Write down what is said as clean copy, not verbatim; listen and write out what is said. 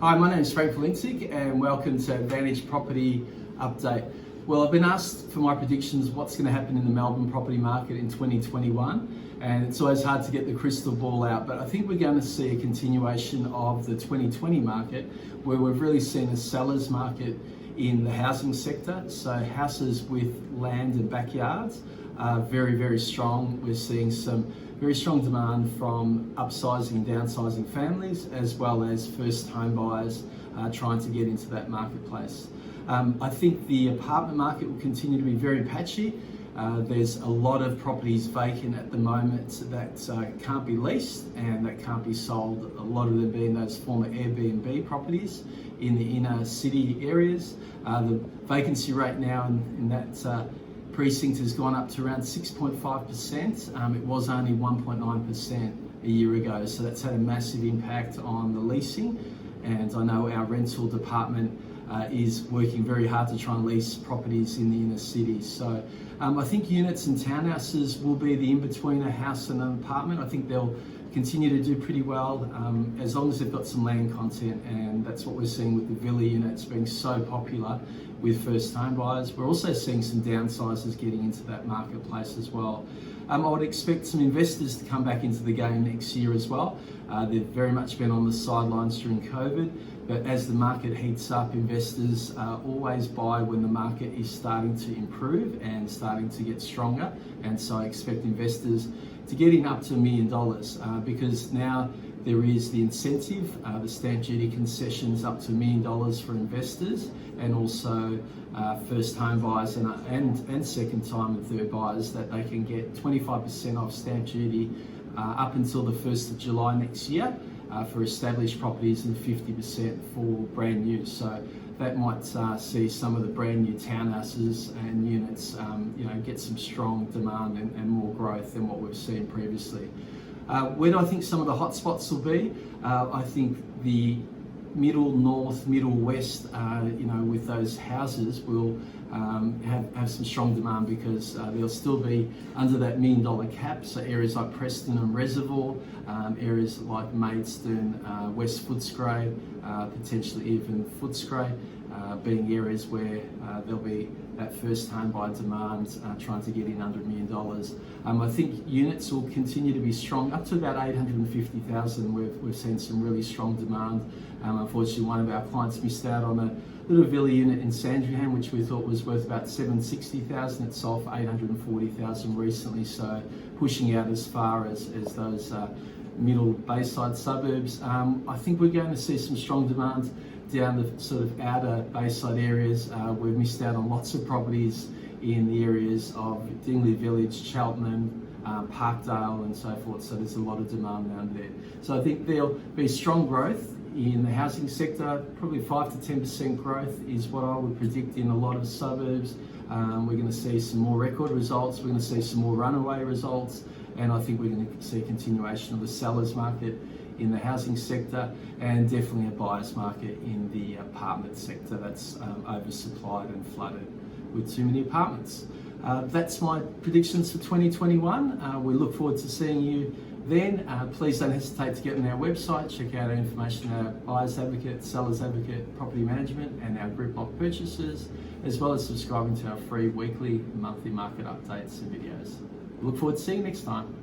Hi, my name is Frank Valincic and welcome to Advantage Property Update. Well, I've been asked for my predictions what's going to happen in the Melbourne property market in 2021, and it's always hard to get the crystal ball out, but I think we're going to see a continuation of the 2020 market where we've really seen a seller's market in the housing sector. So houses with land and backyards are very, very strong. We're seeing some very strong demand from upsizing and downsizing families, as well as first home buyers trying to get into that marketplace. I think the apartment market will continue to be very patchy. There's a lot of properties vacant at the moment that can't be leased and that can't be sold. A lot of them being those former Airbnb properties in the inner city areas. The vacancy rate now in that precinct has gone up to around 6.5%. It was only 1.9% a year ago, so that's had a massive impact on the leasing. And I know our rental department is working very hard to try and lease properties in the inner cities. So I think units and townhouses will be the in-between a house and an apartment. I think they'll continue to do pretty well as long as they've got some land content, and that's what we're seeing with the villa units being so popular with first home buyers. We're also seeing some downsizers getting into that marketplace as well. I would expect some investors to come back into the game next year as well. They've very much been on the sidelines during COVID, but as the market heats up, investors always buy when the market is starting to improve and starting to get stronger. And so I expect investors to get in up to $1 million because now there is the incentive, the stamp duty concessions up to $1 million for investors, and also first home buyers and second time and third buyers that they can get 25% off stamp duty up until the 1st of July next year for established properties and 50% for brand new. So that might see some of the brand new townhouses and units get some strong demand and more growth than what we've seen previously. Where do I think some of the hotspots will be? I think the middle north, middle west, with those houses will have some strong demand because they'll still be under that $1 million cap. So areas like Preston and Reservoir, areas like Maidstone, West Footscray, potentially even Footscray, being areas where there'll be that first home buyer demand trying to get in under $1 million. I think units will continue to be strong up to about 850,000. We've seen some really strong demand. Unfortunately, one of our clients missed out on a little villa unit in Sandringham, which we thought was worth about 760,000. It sold for 840,000 recently, so pushing out as far as those middle Bayside suburbs. I think we're going to see some strong demand down the sort of outer Bayside areas. We've missed out on lots of properties in the areas of Dingley Village, Cheltenham, Parkdale and so forth, so there's a lot of demand down there. So I think there'll be strong growth in the housing sector. Probably 5 to 10% growth is what I would predict in a lot of suburbs. We're going to see some more record results, we're going to see some more runaway results, and I think we're going to see a continuation of the sellers market in the housing sector, and definitely a buyer's market in the apartment sector that's oversupplied and flooded with too many apartments. That's my predictions for 2021. We look forward to seeing you then. Please don't hesitate to get on our website, check out our information, our buyer's advocate, seller's advocate, property management, and our group block purchases, as well as subscribing to our free weekly and monthly market updates and videos. Look forward to seeing you next time.